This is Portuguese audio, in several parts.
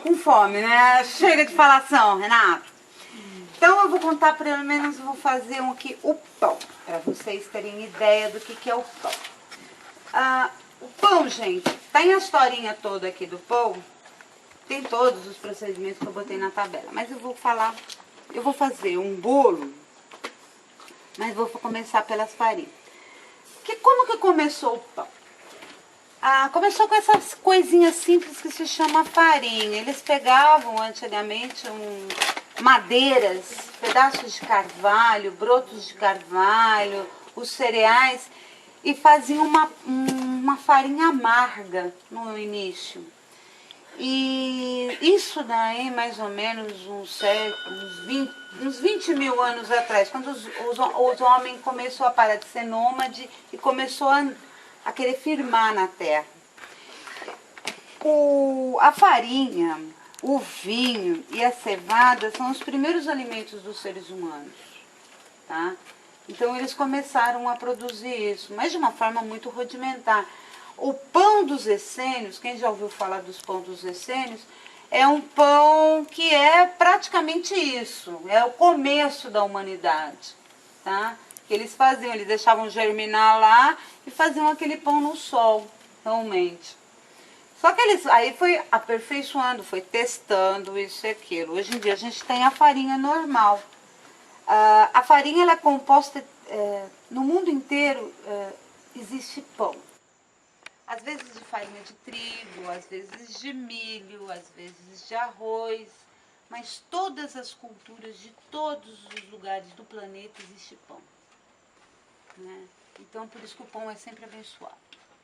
Com fome, né? Chega de falação, Renato. Então eu vou contar, pelo menos vou fazer aqui o pão, para vocês terem ideia do que é o pão. O pão, gente, tem a historinha toda aqui do pão, tem todos os procedimentos que eu botei na tabela, mas eu vou fazer um bolo, mas vou começar pelas farinhas. Como que começou o pão? Começou com essas coisinhas simples que se chama farinha. Eles pegavam antigamente madeiras, pedaços de carvalho, brotos de carvalho, os cereais e faziam uma farinha amarga no início. E isso daí, mais ou menos uns 20 mil anos atrás, quando os homens começaram a parar de ser nômade e começou a querer firmar na terra. A farinha, o vinho e a cevada são os primeiros alimentos dos seres humanos, tá? Então eles começaram a produzir isso, mas de uma forma muito rudimentar. O pão dos essênios, quem já ouviu falar dos pães dos essênios, é um pão que é praticamente isso, é o começo da humanidade, tá? Que eles faziam, eles deixavam germinar lá e faziam aquele pão no sol, realmente. Só que aí foi aperfeiçoando, foi testando isso e aquilo. Hoje em dia a gente tem a farinha normal. A farinha ela é composta, no mundo inteiro existe pão. Às vezes de farinha de trigo, às vezes de milho, às vezes de arroz. Mas todas as culturas de todos os lugares do planeta existe pão. Né? Então por isso que o pão é sempre abençoado.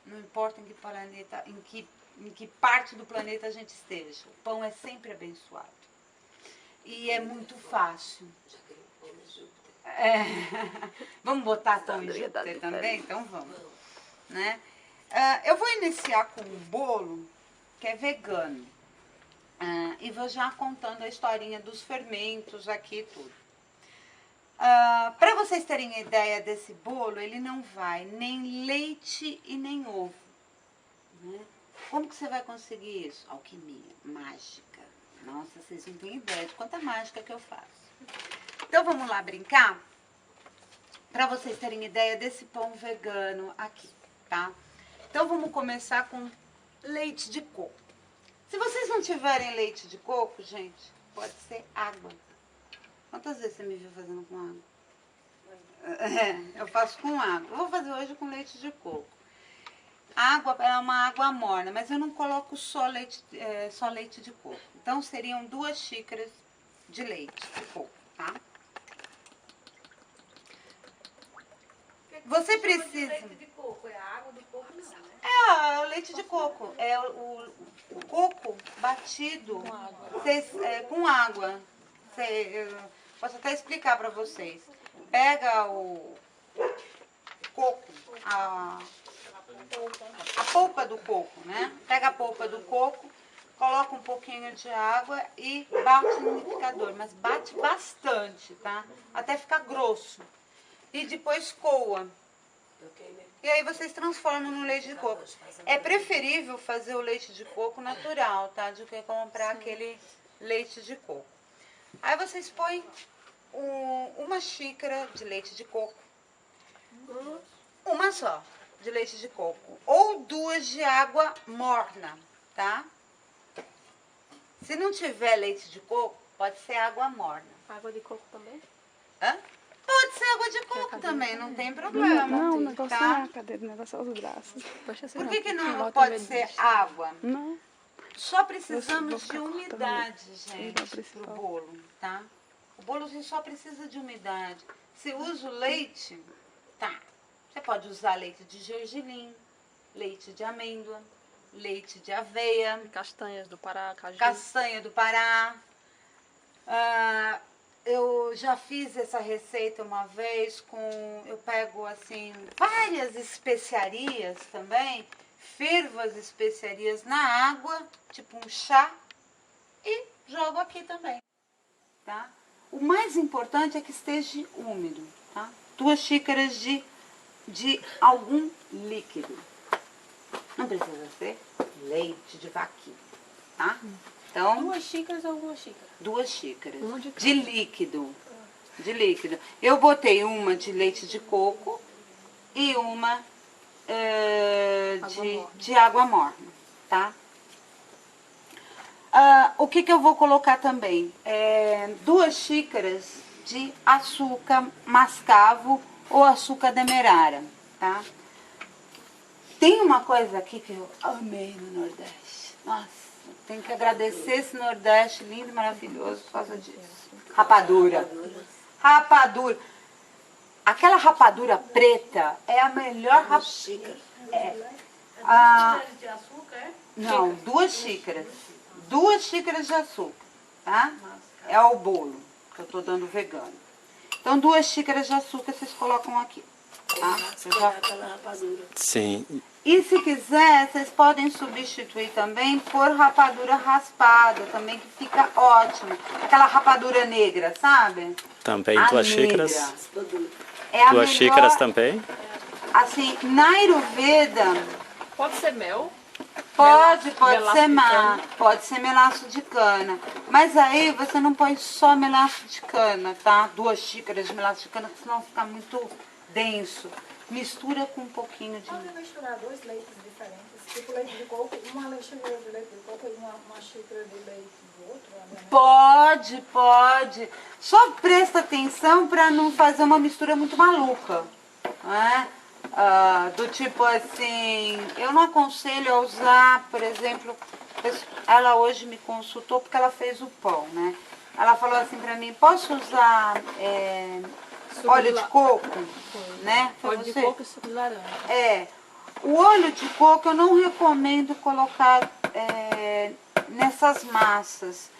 Não importa em que planeta, em que parte do planeta a gente esteja. O pão é sempre abençoado. E é muito fácil. Vamos botar pão em Júpiter também? Então vamos. Né? Eu vou iniciar com um bolo que é vegano. E vou já contando a historinha dos fermentos aqui e tudo. Para vocês terem ideia desse bolo, ele não vai nem leite e nem ovo. Né? Como que você vai conseguir isso? Alquimia, mágica. Nossa, vocês não têm ideia de quanta mágica que eu faço. Então vamos lá brincar? Para vocês terem ideia desse pão vegano aqui, tá? Então vamos começar com leite de coco. Se vocês não tiverem leite de coco, gente, pode ser água. Quantas vezes você me viu fazendo com água? Eu faço com água. Eu vou fazer hoje com leite de coco. A água é uma água morna, mas eu não coloco só leite de coco. Então seriam 2 xícaras de leite de coco, tá? Você precisa... Leite de coco, é a água do coco não, né? É o leite de coco. É o coco batido com água. Posso até explicar para vocês. Pega o coco, a polpa do coco, né? Pega a polpa do coco, coloca um pouquinho de água e bate no liquidificador, mas bate bastante, tá? Até ficar grosso. E depois coa. E aí vocês transformam no leite de coco. É preferível fazer o leite de coco natural, tá? Do que comprar aquele leite de coco. Aí vocês põem 1 xícara de leite de coco. Uma só de leite de coco. Ou 2 de água morna, tá? Se não tiver leite de coco, pode ser água morna. Água de coco também? Hã? Pode ser água de coco também, não tem problema. Não, o negócio tá? não é a cadeira, o negócio é os braços. Por que não pode ser água? Não. Só precisamos de umidade, gente, pro bolo, tá? O bolo só precisa de umidade. Se usa o leite, tá? Você pode usar leite de gergelim, leite de amêndoa, leite de aveia. Castanhas do Pará, caju. Castanha do Pará. Eu já fiz essa receita uma vez eu pego assim várias especiarias também, fervo as especiarias na água, tipo um chá, e jogo aqui também, tá? O mais importante é que esteja úmido, tá? 2 xícaras de algum líquido. Não precisa ser leite de vaquinha, tá? Então, 2 xícaras ou 1 xícara? 2 xícaras Uma de de líquido. De líquido. Eu botei uma de leite de coco e uma de água morna, tá? O que eu vou colocar também? 2 xícaras de açúcar mascavo ou açúcar demerara, tá? Tem uma coisa aqui que eu amei no Nordeste. Nossa, tenho que agradecer esse Nordeste lindo e maravilhoso por causa disso. Rapadura. Rapadura. Aquela rapadura preta é a melhor rapadura. De açúcar, é? Não, 2 xícaras. 2 xícaras de açúcar, tá? É o bolo que eu tô dando vegano. Então, 2 xícaras de açúcar vocês colocam aqui, tá? Sim. E se quiser, vocês podem substituir também por rapadura raspada, também que fica ótimo. Aquela rapadura negra, sabe? Também A 2 negra. xícaras. É a 2 melhor, xícaras também. assim, na Ayurveda, Pode ser mel? pode Melaço ser de cana. pode ser melaço de cana. Mas aí você não põe só melaço de cana, tá? 2 xícaras de melaço de cana, senão fica muito denso. Mistura com um pouquinho de... Pode misturar 2 leites diferentes, tipo leite de coco, uma xícara de leite de coco e uma xícara de leite do outro. Né? Pode. Só presta atenção para não fazer uma mistura muito maluca, né? Do tipo assim, eu não aconselho a usar, por exemplo, ela hoje me consultou porque ela fez o pão, né? Ela falou assim para mim, posso usar óleo de coco, né? Foi Óleo de você? coco e suco de laranja. O óleo de coco eu não recomendo colocar nessas massas,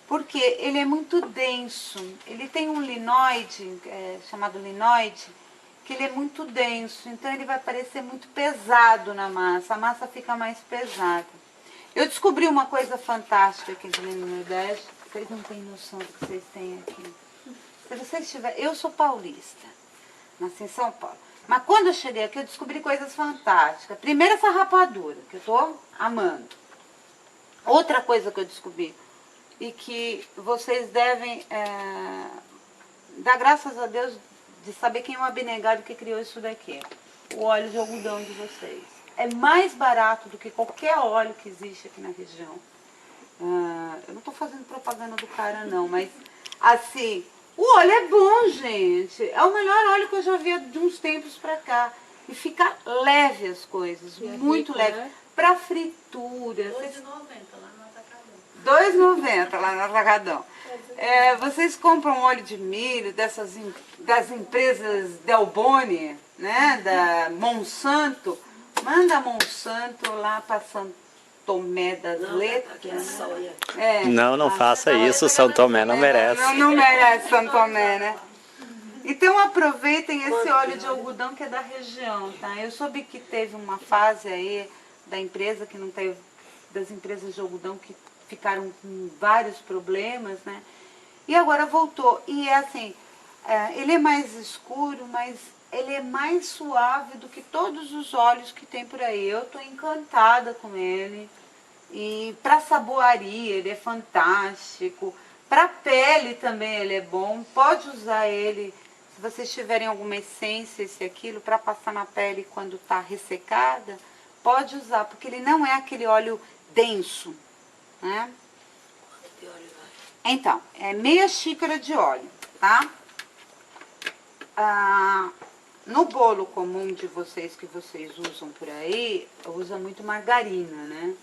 porque ele é muito denso. Ele tem um linóide, chamado linóide, que ele é muito denso, então ele vai parecer muito pesado na massa, a massa fica mais pesada. Eu descobri uma coisa fantástica aqui no Nordeste, vocês não têm noção do que vocês têm aqui. Se vocês tiverem, eu sou paulista, nasci em São Paulo. Mas quando eu cheguei aqui, eu descobri coisas fantásticas. Primeiro, essa rapadura, que eu tô amando. Outra coisa que eu descobri, e que vocês devem dar graças a Deus de saber quem é o abnegado que criou isso daqui. O óleo de algodão de vocês. É mais barato do que qualquer óleo que existe aqui na região. Eu não estou fazendo propaganda do cara, não, mas assim... O óleo é bom, gente. É o melhor óleo que eu já vi de uns tempos pra cá. E fica leve as coisas, muito leve. Né? Pra fritura. R$2,90 lá no Atacadão. R$2,90 lá no Atacadão. Vocês compram óleo de milho das empresas Delboni, né? Da Monsanto. Manda a Monsanto lá para São Tomé das Letras. Não faça isso, São Tomé não merece. Não merece São Tomé, né? Então aproveitem esse óleo de algodão que é da região, tá? Eu soube que teve uma fase aí da empresa que não teve, das empresas de algodão que ficaram com vários problemas, né? E agora voltou. E é assim, ele é mais escuro, mas ele é mais suave do que todos os óleos que tem por aí. Eu tô encantada com ele. E para saboaria ele é fantástico. Para pele também ele é bom. Pode usar ele, se vocês tiverem alguma essência, esse aquilo, para passar na pele quando está ressecada, pode usar, porque ele não é aquele óleo denso, né? Então, é meia xícara de óleo, tá? No bolo comum de vocês, que vocês usam por aí, usa muito margarina, né?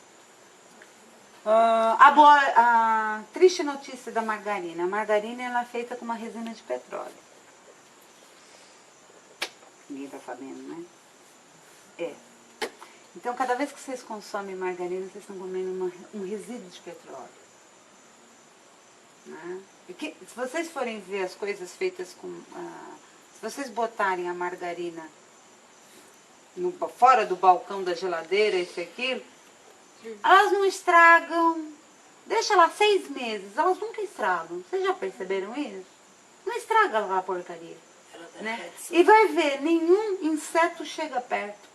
A triste notícia da margarina. A margarina ela é feita com uma resina de petróleo. Ninguém tá sabendo, né? Então, cada vez que vocês consomem margarina, vocês estão comendo um resíduo de petróleo. Né? Porque, se vocês forem ver as coisas feitas com... se vocês botarem a margarina fora do balcão da geladeira, isso e aquilo, elas não estragam. Deixa lá 6 meses, elas nunca estragam. Vocês já perceberam isso? Não estraga lá a porcaria. Né? E vai ver, nenhum inseto chega perto.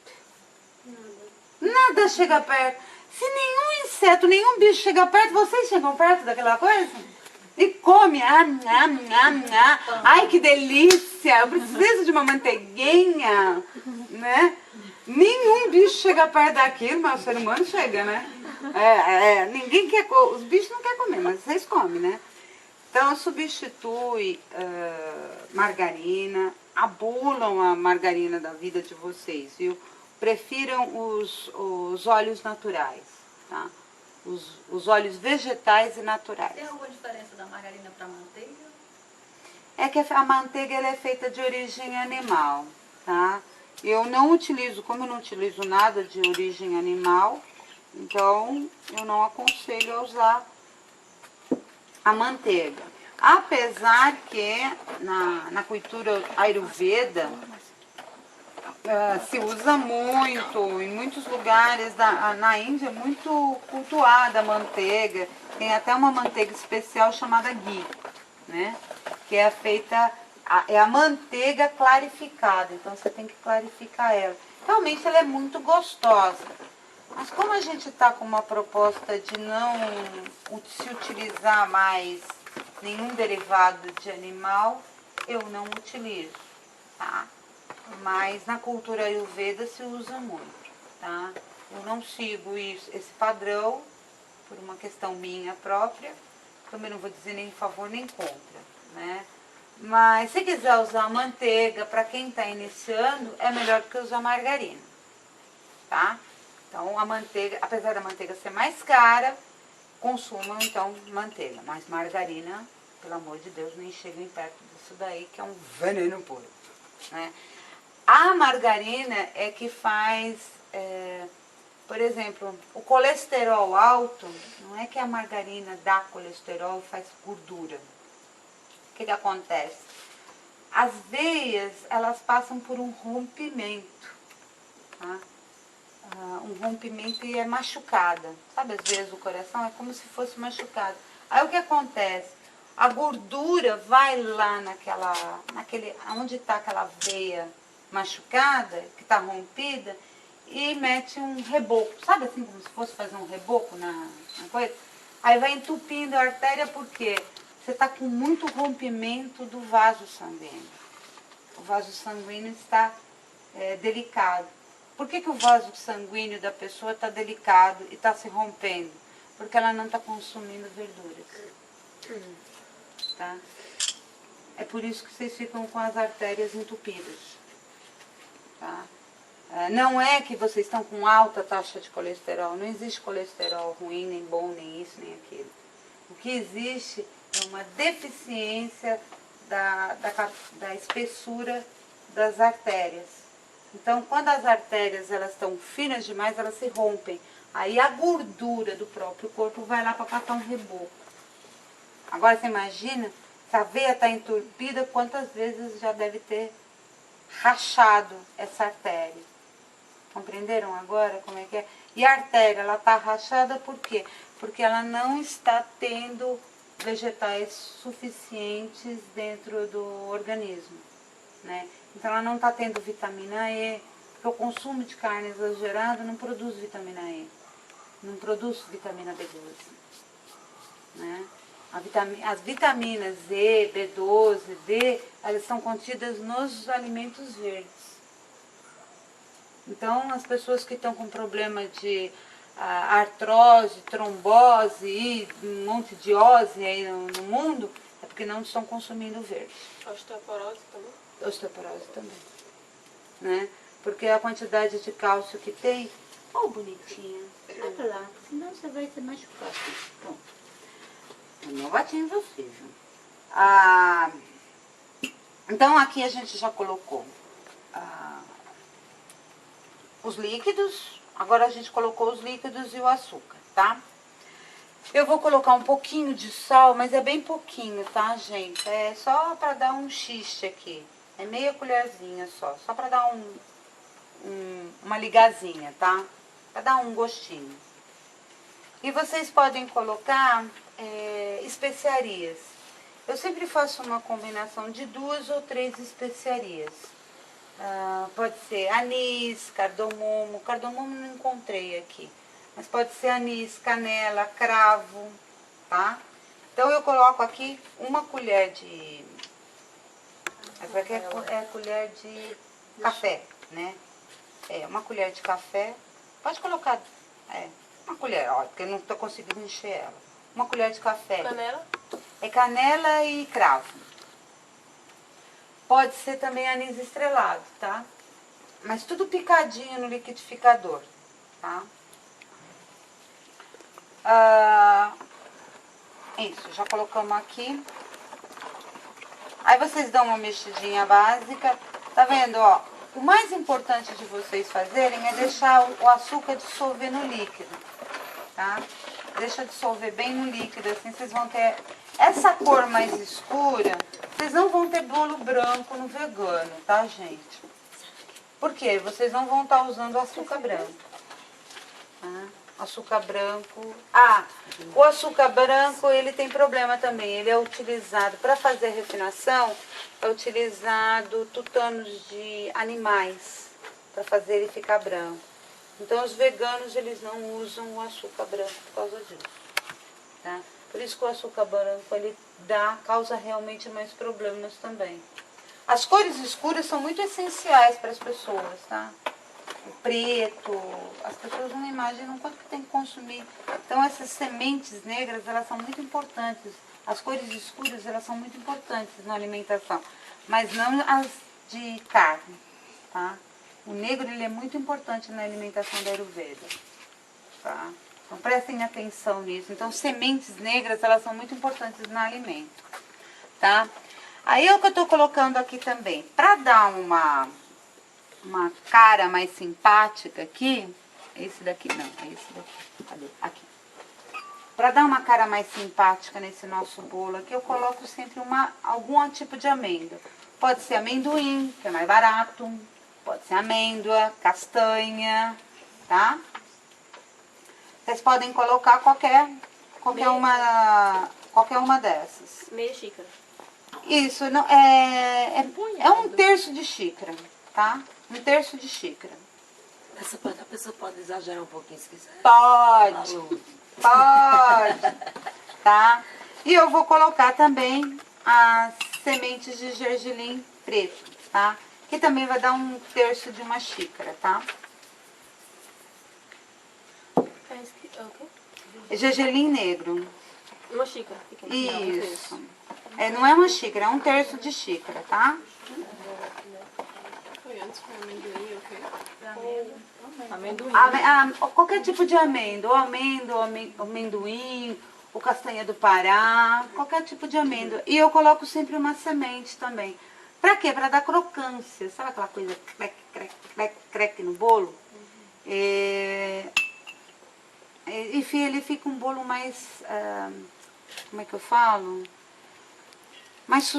Nada chega perto. Se nenhum inseto inseto, nenhum bicho chega perto. Vocês chegam perto daquela coisa? E come. Ai, que delícia. Eu preciso de uma manteiguinha, né? Nenhum bicho chega perto daquilo, mas o ser humano chega, né? Ninguém quer, os bichos não querem comer, mas vocês comem, né? Então, substitui margarina, abulam a margarina da vida de vocês, viu? Prefiram os óleos naturais, tá? Os óleos vegetais e naturais. Tem alguma diferença da margarina para manteiga? É que a manteiga ela é feita de origem animal, tá? Eu não utilizo, como eu não utilizo nada de origem animal, então eu não aconselho a usar a manteiga. Apesar que na cultura Ayurveda se usa muito, em muitos lugares na Índia é muito cultuada a manteiga. Tem até uma manteiga especial chamada ghee, né? Que é feita, é a manteiga clarificada, então você tem que clarificar ela. Realmente ela é muito gostosa. Mas como a gente está com uma proposta de não se utilizar mais nenhum derivado de animal, eu não utilizo, tá? Mas na cultura Ayurveda se usa muito, tá? Eu não sigo esse padrão por uma questão minha própria, também não vou dizer nem em favor nem contra, né? Mas se quiser usar manteiga, para quem está iniciando, é melhor do que usar margarina, tá? Então a manteiga, apesar da manteiga ser mais cara, consumam então manteiga, mas margarina, pelo amor de Deus, nem cheguem perto disso daí, que é um veneno puro, né? A margarina é que faz, por exemplo, o colesterol alto, não é que a margarina dá colesterol e faz gordura. O que acontece? As veias, elas passam por um rompimento, tá? Um rompimento e é machucada. Sabe, às vezes o coração é como se fosse machucado. Aí o que acontece? A gordura vai lá onde está aquela veia machucada, que está rompida, e mete um reboco. Sabe assim, como se fosse fazer um reboco na coisa? Aí vai entupindo a artéria, por quê? Você está com muito rompimento do vaso sanguíneo. O vaso sanguíneo está delicado. Por que o vaso sanguíneo da pessoa está delicado e está se rompendo? Porque ela não está consumindo verduras. Tá? É por isso que vocês ficam com as artérias entupidas. Tá? Não é que vocês estão com alta taxa de colesterol. Não existe colesterol ruim, nem bom, nem isso, nem aquilo. O que existe é uma deficiência da espessura das artérias. Então, quando as artérias elas estão finas demais, elas se rompem. Aí a gordura do próprio corpo vai lá para passar um reboco. Agora você imagina, se a veia está entupida, quantas vezes já deve ter rachado essa artéria. Compreenderam agora como é que é? E a artéria, ela está rachada por quê? Porque ela não está tendo vegetais suficientes dentro do organismo, né? Então ela não está tendo vitamina E, porque o consumo de carne exagerado não produz vitamina E, não produz vitamina B12, né? As vitaminas E, B12, D, elas são contidas nos alimentos verdes. Então as pessoas que estão com problema de artrose, trombose e um monte de ose aí no mundo, é porque não estão consumindo verde. Osteoporose também? Osteoporose também, né? Porque a quantidade de cálcio que tem, bonitinha, vai pra lá, senão você vai se machucar. Pronto. Eu não bati em você, viu? Então aqui a gente já colocou os líquidos, agora a gente colocou os líquidos e o açúcar, tá? Eu vou colocar um pouquinho de sal, mas é bem pouquinho, tá, gente? É só para dar um xiste aqui. É meia colherzinha só para dar uma ligazinha, tá? Para dar um gostinho. E vocês podem colocar especiarias. Eu sempre faço uma combinação de 2 ou 3 especiarias. Pode ser anis, cardamomo. Cardamomo não encontrei aqui. mas pode ser anis, canela, cravo, tá? Então eu coloco aqui uma colher de... Essa aqui é colher de café, né? É, uma colher de café. Pode colocar, uma colher, ó, porque eu não tô conseguindo encher ela. Uma colher de café. Canela? É canela e cravo. Pode ser também anis estrelado, tá? Mas tudo picadinho no liquidificador, tá? Isso, já colocamos aqui. Aí vocês dão uma mexidinha básica. Tá vendo, ó? O mais importante de vocês fazerem é deixar o açúcar dissolver no líquido, tá? Deixa dissolver bem no líquido, assim vocês vão ter essa cor mais escura. Vocês não vão ter bolo branco no vegano, tá, gente? Por quê? Vocês não vão estar usando açúcar branco. Tá? Açúcar branco... o açúcar branco, ele tem problema também. Ele é utilizado, para fazer refinação, é utilizado tutanos de animais, para fazer ele ficar branco. Então, os veganos, eles não usam o açúcar branco por causa disso. Tá? Por isso que o açúcar branco, ele causa realmente mais problemas também. As cores escuras são muito essenciais para as pessoas, tá? O preto, as pessoas não imaginam quanto que tem que consumir. Então, essas sementes negras, elas são muito importantes. As cores escuras, elas são muito importantes na alimentação. Mas não as de carne, tá? O negro, ele é muito importante na alimentação da Ayurveda, tá? Então, prestem atenção nisso. Então, sementes negras, elas são muito importantes no alimento, tá? Aí, é o que eu estou colocando aqui também. Para dar uma cara mais simpática aqui, esse daqui, não, é esse daqui, cadê? Aqui. Para dar uma cara mais simpática nesse nosso bolo aqui, eu coloco sempre algum tipo de amêndoa. Pode ser amendoim, que é mais barato, pode ser amêndoa, castanha, tá? Vocês podem colocar qualquer uma dessas. Meia xícara. Isso, não, é 1/3 de xícara, tá? 1/3 de xícara. A pessoa pode exagerar um pouquinho se quiser. Pode, tá? E eu vou colocar também as sementes de gergelim preto, tá? Que também vai dar 1/3 de uma xícara, tá? É o quê? Gergelim negro. Uma xícara. Pequena. Isso. Não é uma xícara, é 1/3 de xícara, tá? Foi antes com amendoim, o quê? Amendoim. Qualquer tipo de amêndoa, amendoim, ou castanha do Pará, qualquer tipo de amêndoa. E eu coloco sempre uma semente também. Pra quê? Pra dar crocância. Sabe aquela coisa crec, crec, crec, crec no bolo? Enfim, ele fica um bolo mais... como é que eu falo? Mas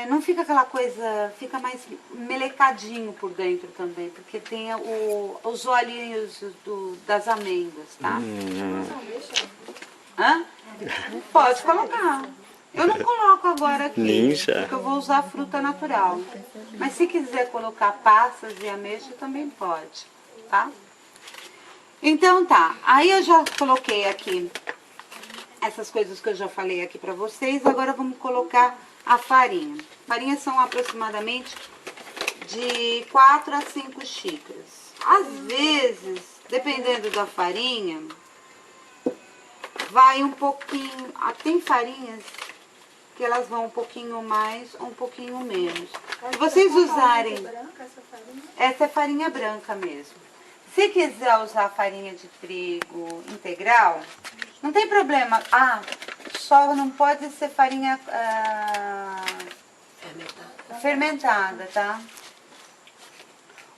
não fica aquela coisa, fica mais melecadinho por dentro também, porque tem os olhinhos das amêndoas, tá? Hã? Pode colocar. Eu não coloco agora aqui, Ninja. porque eu vou usar fruta natural. Mas se quiser colocar passas e ameixa, também pode, tá? Então tá, aí eu já coloquei aqui essas coisas que eu já falei aqui pra vocês. Agora vamos colocar a farinha. Farinha são aproximadamente de 4 a 5 xícaras. Às vezes, dependendo da farinha, vai um pouquinho... Tem farinhas que elas vão um pouquinho mais ou um pouquinho menos. Se vocês usarem... Essa é farinha branca mesmo. Se quiser usar farinha de trigo integral, não tem problema. Só não pode ser farinha fermentada, tá?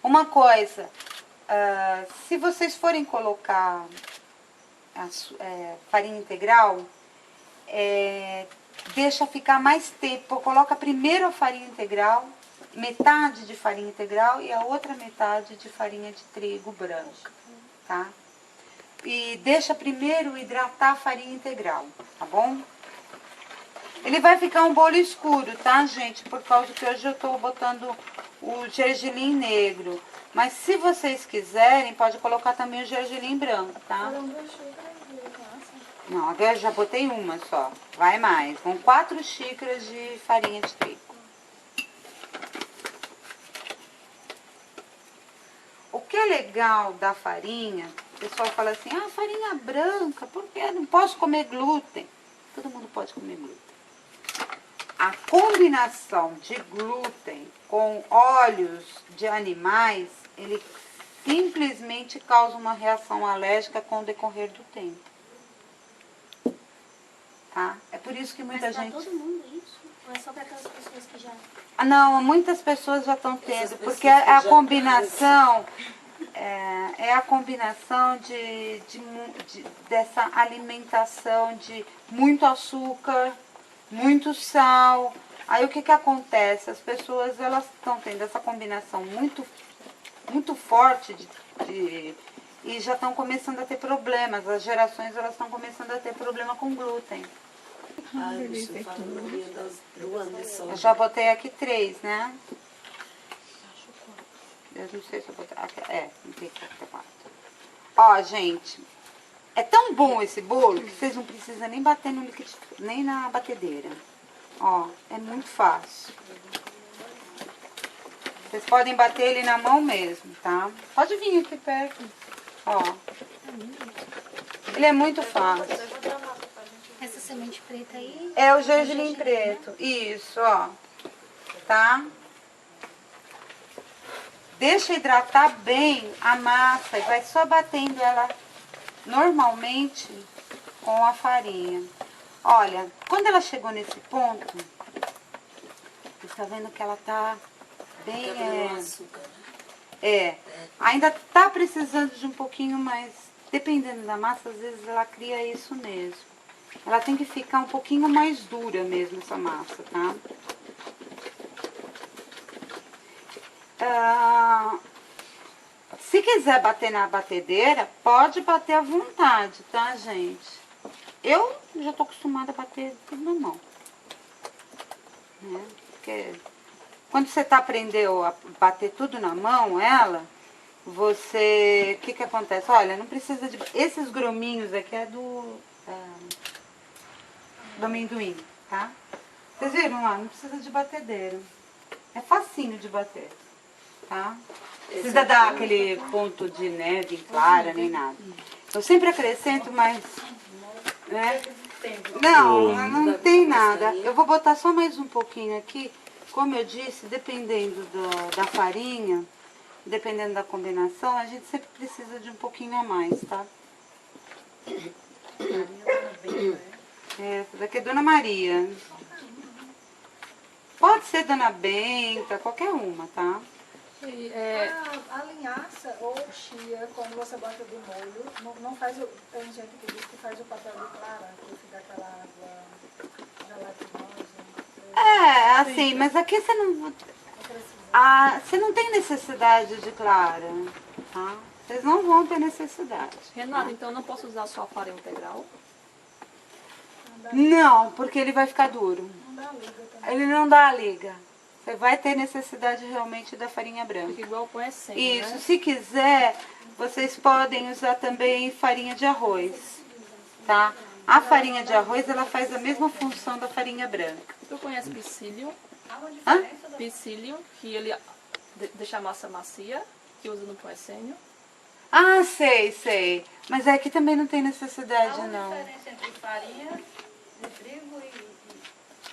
Uma coisa, se vocês forem colocar farinha integral, deixa ficar mais tempo. Coloca primeiro a farinha integral, metade de farinha integral e a outra metade de farinha de trigo branca, tá? E deixa primeiro hidratar a farinha integral, tá bom? Ele vai ficar um bolo escuro, tá, gente? Por causa que hoje eu tô botando o gergelim negro. Mas se vocês quiserem, pode colocar também o gergelim branco, tá? Foram 2 xícaras de massa. Não, agora eu já botei uma só. Vai mais. Vão 4 xícaras de farinha de trigo. O que é legal da farinha, o pessoal fala assim, ah, farinha branca, por que eu não posso comer glúten? Todo mundo pode comer glúten. A combinação de glúten com óleos de animais, ele simplesmente causa uma reação alérgica com o decorrer do tempo. Tá? É por isso que muita Mas pra gente... todo mundo isso? Ou é só para aquelas pessoas que já... Ah, não, muitas pessoas já estão tendo, Essas porque pessoas que a já- combinação é a combinação dessa alimentação de muito açúcar, muito sal. Aí o que que acontece? As pessoas elas estão tendo essa combinação muito forte e já estão começando a ter problemas. As gerações elas estão começando a ter problema com glúten. Ai, você falando Maria do ano de Eu soja. já botei aqui 3, né? Eu não sei se eu botei. Aqui, não tem que ter 4. Ó, gente, é tão bom esse bolo que vocês não precisam nem bater no liquidificador, nem na batedeira. Ó, é muito fácil. Vocês podem bater ele na mão mesmo, tá? Pode vir aqui perto. Ó. Ele é muito fácil. Essa semente preta aí... É o gergelim preto. Isso, ó. Tá? Deixa hidratar bem a massa e vai só batendo ela normalmente com a farinha. Olha, quando ela chegou nesse ponto, você está vendo que ela tá bem... Tá açúcar, né? Ainda tá precisando de um pouquinho mais, dependendo da massa, às vezes ela cria isso mesmo. Ela tem que ficar um pouquinho mais dura mesmo, essa massa, tá? Se quiser bater na batedeira, pode bater à vontade, tá, gente? Eu já tô acostumada a bater tudo na mão. Né? Porque quando você tá aprendendo a bater tudo na mão, você... O que que acontece? Olha, não precisa de... Esses grominhos aqui é do amendoim, tá? Vocês viram lá? Não precisa de batedeira. É facinho de bater, tá? Não precisa dar aquele ponto de neve clara, nem nada. Eu sempre acrescento, mas... Né? Não tem nada. Eu vou botar só mais um pouquinho aqui. Como eu disse, dependendo da farinha, dependendo da combinação, a gente sempre precisa de um pouquinho a mais, tá? Essa daqui é Dona Maria. Pode ser Dona Benta, qualquer uma, tá? A linhaça ou chia, quando você bota de molho, não faz o... Tem gente que diz que faz o papel de clara, que fica aquela água gelatinosa. Assim, mas aqui você não... você não tem necessidade de clara, tá? Vocês não vão ter necessidade. Renata, então eu não posso usar só a farinha integral? Não, porque ele vai ficar duro. Não dá liga também. Ele não dá a liga. Você vai ter necessidade realmente da farinha branca. Fica igual com essência, Isso, né? se quiser, vocês podem usar também farinha de arroz, tá? A farinha de arroz, ela faz a mesma função da farinha branca. Tu conhece psyllium? Hã? Psyllium, que ele deixa a massa macia, que usa no pão essênio. Ah, sei. Mas aqui também não tem necessidade, Há uma não. diferença entre farinha de trigo e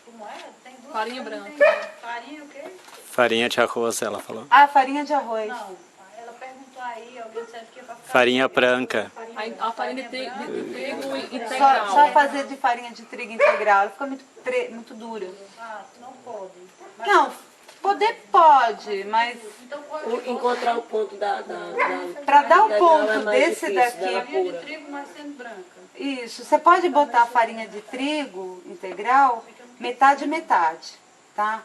como é? Tem duas Farinha coisas, branca. tem farinha o quê? Farinha de arroz, ela falou. Ah, farinha de arroz. Não, ela perguntou aí, alguém disse que é pra ficar... Farinha branca. A farinha de trigo integral. Só fazer de farinha de trigo integral, ela fica muito dura. Ah, não pode. Mas, Não, poder pode, mas então pode Encontrar o ponto da para dar o integral ponto é mais desse difícil, daqui, dela farinha de pura. trigo, mas sendo branca. isso, você pode botar farinha de trigo integral, metade, tá?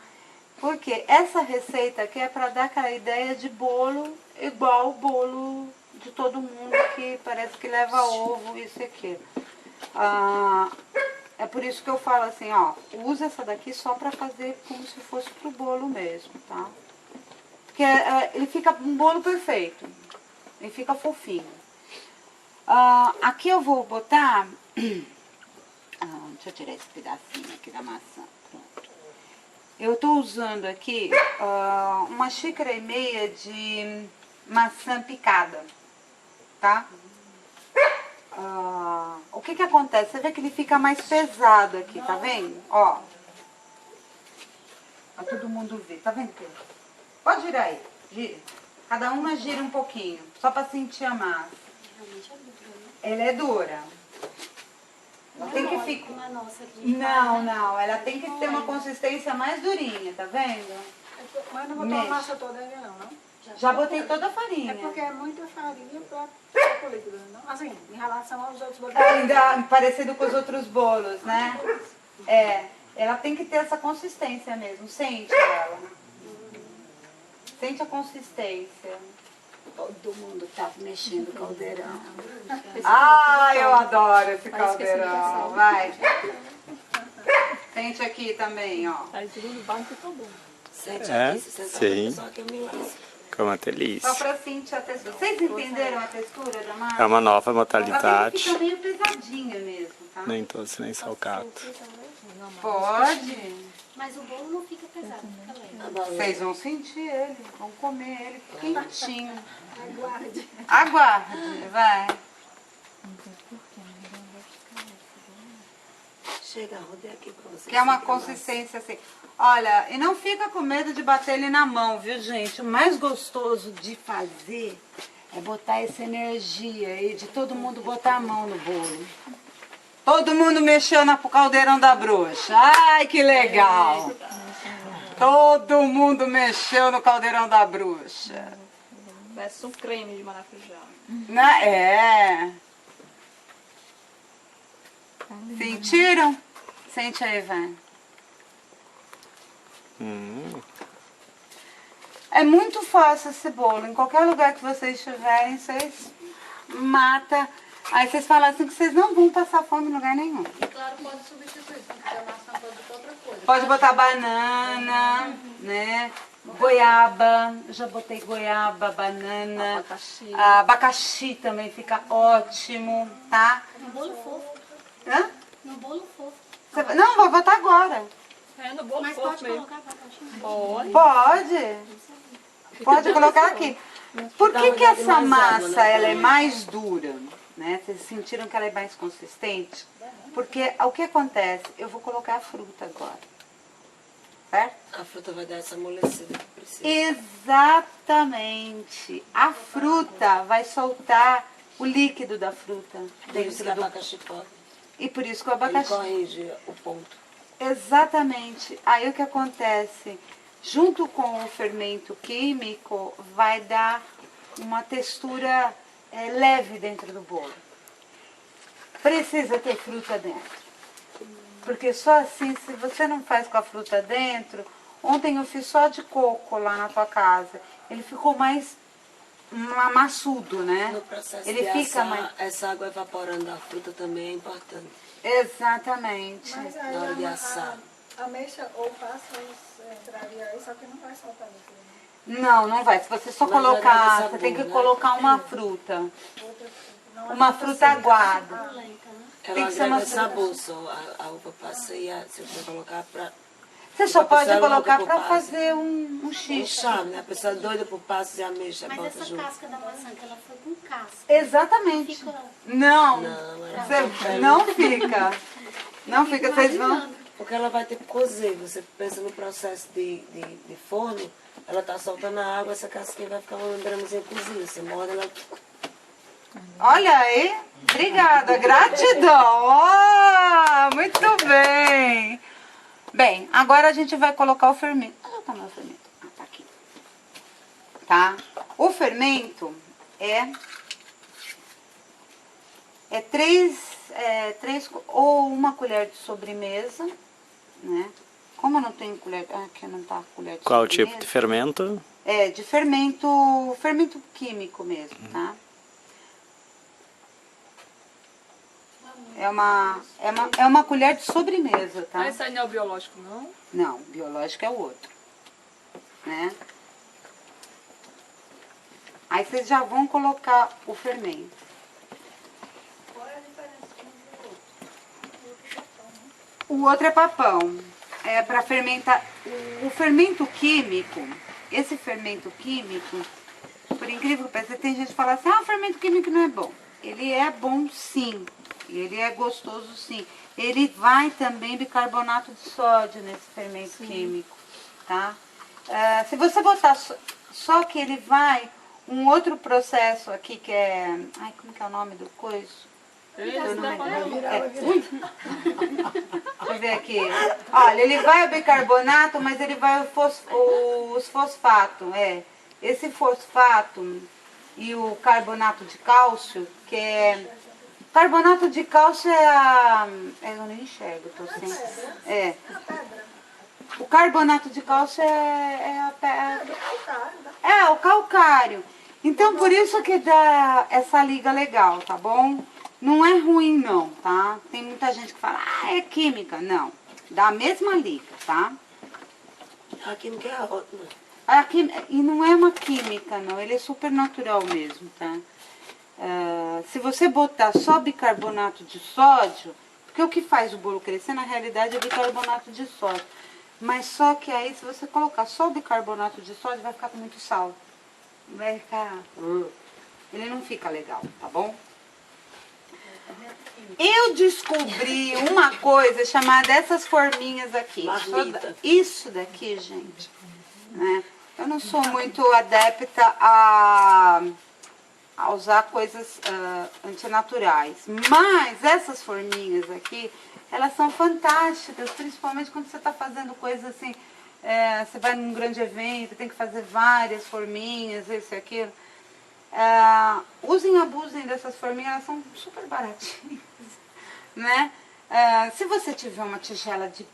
Porque essa receita aqui é para dar aquela ideia de bolo igual o bolo de todo mundo, que parece que leva ovo, isso e aquilo. É por isso que eu falo assim, ó, usa essa daqui só para fazer como se fosse pro bolo mesmo, tá? Porque ele fica um bolo perfeito. Ele fica fofinho. Aqui eu vou botar... deixa eu tirar esse pedacinho aqui da maçã. Pronto. Eu estou usando aqui 1,5 xícaras de maçã picada. Tá? O que acontece? Você vê que ele fica mais pesado aqui, tá vendo? Ó. Pra todo mundo ver. Tá vendo? Pode girar aí. Gira. Cada uma gira um pouquinho. Só pra sentir a massa. Ela é dura. Ela tem que ficar... Não. Ela tem que ter uma consistência mais durinha, tá vendo? Mas não botou a massa toda ainda não? Já botei toda a farinha. É porque é muita farinha para o líquido, não? Assim, em relação aos outros bolos. Ainda parecido com os outros bolos, né? Ela tem que ter essa consistência mesmo. Sente ela. Sente a consistência. Todo mundo tá mexendo o caldeirão. Eu adoro esse caldeirão. Vai. Sente aqui também, ó. Aí tudo no banco fica bom. Sente É, aqui, se sentar sim. só que eu me laço. Com uma delícia. Só pra sentir a textura. Vocês entenderam a textura da massa? É uma nova Ela tem que modalidade. ficar meio pesadinha mesmo, tá? Nem todos, nem salgados. Pode. Mas o bolo não fica pesado, fica leve. Vocês vão sentir ele, vão comer ele quentinho. Aguarde. Aguarde, vai. Chega, rodei aqui pra você. Que é uma consistência assim. Olha, e não fica com medo de bater ele na mão, viu, gente? O mais gostoso de fazer é botar essa energia aí de todo mundo botar a mão no bolo. Todo mundo mexendo pro caldeirão da bruxa. Ai, que legal! Todo mundo mexeu no caldeirão da bruxa. Parece um creme de maracujá. Sentiram? Sente aí, vai. É muito fácil esse bolo. Em qualquer lugar que vocês estiverem, vocês matam. Aí vocês falam assim que vocês não vão passar fome em lugar nenhum. E claro, pode substituir. Se não quiser maçã, pode botar outra coisa. Pode botar banana, né? Goiaba. Eu já botei goiaba, banana. Abacaxi. Abacaxi também fica ótimo, tá? No bolo fofo. Hã? No bolo fofo. Não, vou botar agora. É, no bolo Mas fofo pode mesmo. colocar abacaxi. Pode. Pode colocar aqui. Por Dá que uma que olhada essa mais água, massa né? ela é mais dura? Né? Vocês sentiram que ela é mais consistente? Porque o que acontece? Eu vou colocar a fruta agora. Certo? A fruta vai dar essa amolecida que precisa. Exatamente. A fruta vai soltar o líquido da fruta Por isso que dentro do... abacaxi pode. E por isso que o Ele abacaxi... corrige o ponto. Exatamente. Aí o que acontece? Junto com o fermento químico, vai dar uma textura leve dentro do bolo. Precisa ter fruta dentro. Porque só assim, se você não faz com a fruta dentro... Ontem eu fiz só de coco lá na tua casa. Ele ficou mais maçudo, né? No processo Ele de fica assar, mais... essa água evaporando da fruta também é importante. Exatamente. Mas Na hora de aí assar. a ameixa ou passas entraria aí, só que não vai soltar líquido, né? Não vai. Se você só Mas vai dar colocar, sabor, você tem que né? colocar uma fruta. Outra, não é Uma muito fruta assim, aguada. Lenta, né? Ela Tem que ser uma agrega fruta. sabor só. A uva passa e se você colocar pra... Você só A pode pessoa é louca colocar por para passe. fazer um Um xixi. chá, né? A pessoa é doida por passos e ameixa, Mas bota essa junto. casca da maçã que ela foi com casca. Exatamente. Fica... Não, Não, é você não fica. Não fica, vocês vão... Porque ela vai ter que cozer. Você pensa no processo de forno, ela tá soltando a água, essa casquinha vai ficar uma membranazinha cozinha. Você morde, ela... Olha aí. Obrigada, gratidão. Muito bem. Bem, agora a gente vai colocar o fermento. Onde tá meu fermento? Tá aqui. Tá? O fermento é três ou uma colher de sobremesa, né? Como eu não tenho colher... aqui não tá a colher de Qual o sobremesa. tipo de fermento? É, de fermento químico mesmo, tá? É uma colher de sobremesa, tá? Ah, esse aí não é o biológico, não? Não, biológico é o outro, né? Aí vocês já vão colocar o fermento. Qual é a diferença entre o outro? O outro é papão. É para fermentar. O fermento químico, esse fermento químico, por incrível que pareça, tem gente que fala assim, o fermento químico não é bom. Ele é bom sim. Ele é gostoso sim. Ele vai também bicarbonato de sódio nesse fermento químico, tá? Se você botar só que ele vai, um outro processo aqui que é, como que é o nome do coisa? Eu não lembro. Deixa eu ver aqui. Olha, ele vai o bicarbonato, mas ele vai os fosfatos, Esse fosfato e o carbonato de cálcio, que é... Carbonato de cálcio eu nem enxergo, tô sem... O carbonato de cálcio o calcário. Então, por isso que dá essa liga legal, tá bom? Não é ruim não, tá? Tem muita gente que fala, é química. Não, dá a mesma liga, tá? A química é ótima. E não é uma química, não. Ele é super natural mesmo, tá? Se você botar só bicarbonato de sódio, porque o que faz o bolo crescer, na realidade, é bicarbonato de sódio. Mas só que aí, se você colocar só o bicarbonato de sódio, vai ficar com muito sal. Vai ficar... Ele não fica legal, tá bom? Eu descobri uma coisa chamada essas forminhas aqui. Isso daqui, gente, né? Eu não sou muito adepta a usar coisas antinaturais. Mas essas forminhas aqui, elas são fantásticas, principalmente quando você está fazendo coisas assim, você vai num grande evento, tem que fazer várias forminhas, isso e aquilo. Abusem dessas forminhas, elas são super baratinhas, né? Se você tiver uma tigela de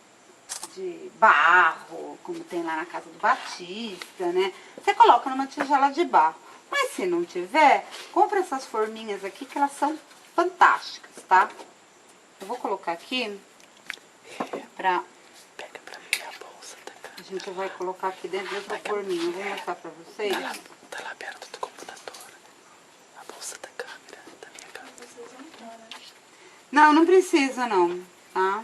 barro, como tem lá na casa do Batista, né? Você coloca numa tigela de barro. Mas se não tiver, compra essas forminhas aqui que elas são fantásticas, tá? Eu vou colocar aqui pra... Pega pra mim a bolsa da câmera. A gente vai colocar aqui dentro dessa forminha. Eu vou mostrar pra vocês. Tá lá perto do computador. A bolsa da câmera, da minha câmera. Não precisa não, tá?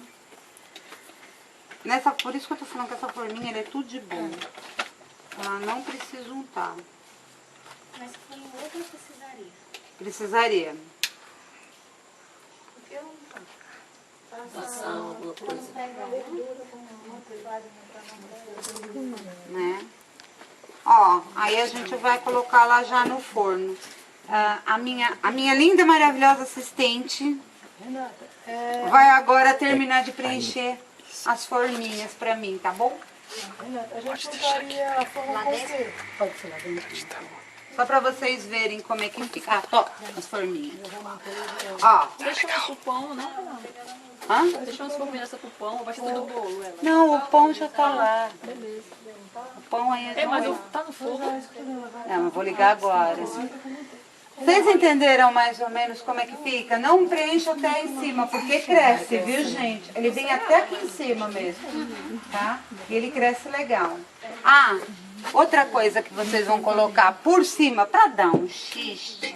Por isso que eu tô falando que essa forminha ela é tudo de bom. Ela não precisa untar. Mas se for em outra, precisaria. Precisaria. Porque eu Passar alguma coisa. Né? Ó, aí a gente vai colocar lá já no forno. A minha linda, maravilhosa assistente vai agora terminar de preencher as forminhas pra mim, tá bom? Renata, a gente usaria a forma com C. Pode ser lá dentro. Só pra vocês verem como é que fica. Ó, as forminhas. Ó. Deixa umas pro pão, não? Hã? Deixa umas forminhas pro pão, vai ser tudo bolo, ela. Não, o pão já tá lá. Beleza. O pão aí é Mas só... tá no fogo. Não, eu vou ligar agora. Vocês entenderam mais ou menos como é que fica? Não preencha até em cima, porque cresce, viu, gente? Ele vem até aqui em cima mesmo, tá? E ele cresce legal. Outra coisa que vocês vão colocar por cima, pra dar um xiste,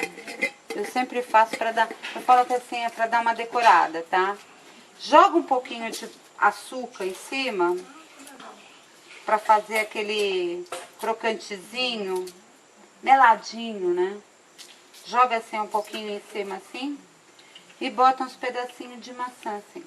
eu sempre faço pra dar... Eu falo que assim, é pra dar uma decorada, tá? Joga um pouquinho de açúcar em cima, pra fazer aquele crocantezinho, meladinho, né? Joga assim um pouquinho em cima assim e bota uns pedacinhos de maçã assim.